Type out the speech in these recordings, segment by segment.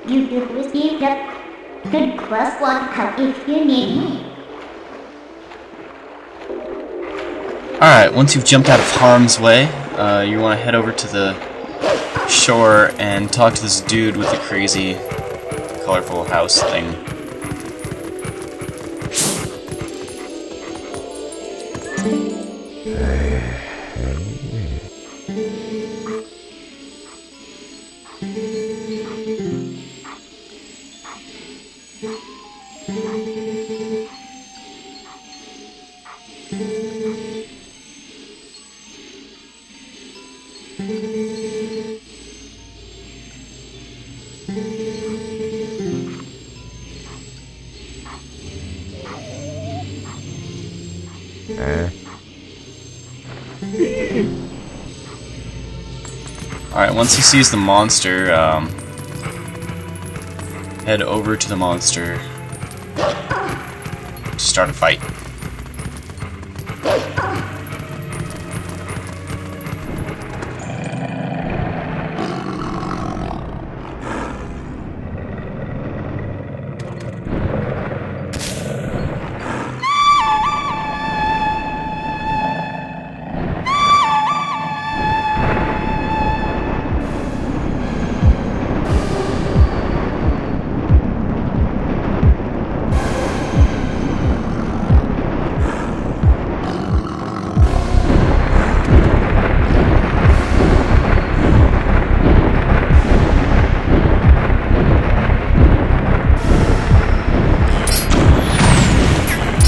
You just received a good +1 help if you need me. Alright, once you've jumped out of harm's way, you want to head over to the shore and talk to this dude with the crazy, colorful house thing. Alright, once he sees the monster, head over to the monster to start a fight.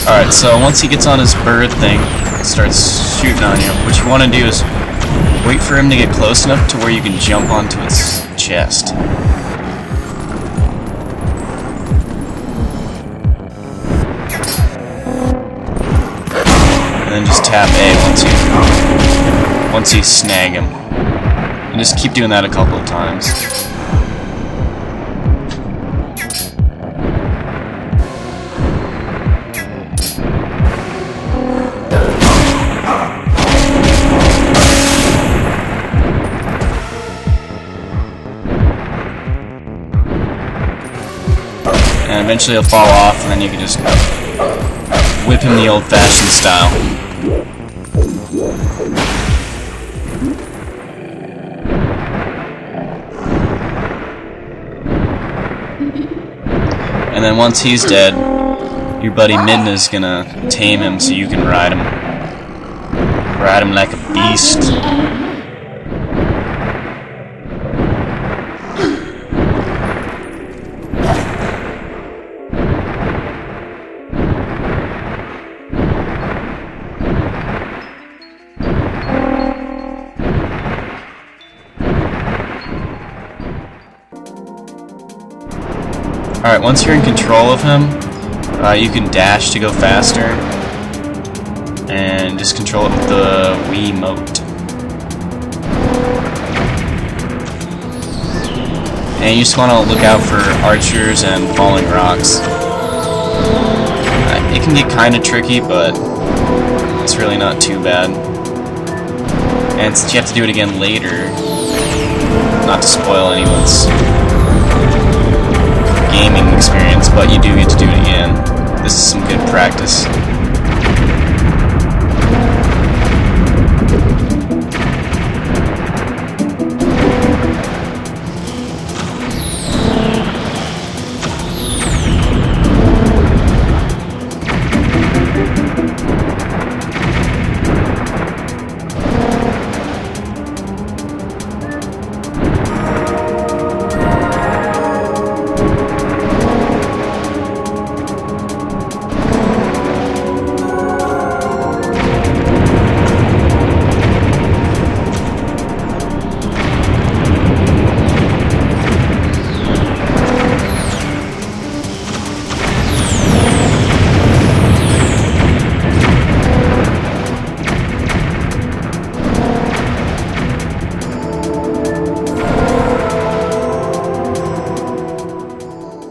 Alright, so once he gets on his bird thing, starts shooting on you, what you want to do is wait for him to get close enough to where you can jump onto its chest. And then just tap A once you snag him. And just keep doing that a couple of times. And eventually he'll fall off, and then you can just whip him the old-fashioned style. And then once he's dead, your buddy Midna's gonna tame him so you can ride him. Ride him like a beast. Alright, once you're in control of him, you can dash to go faster, and just control it with the Wiimote. And you just want to look out for archers and falling rocks. It can get kind of tricky, but it's really not too bad. And since you have to do it again later, not to spoil anyone's gaming experience, but you do get to do it again. This is some good practice.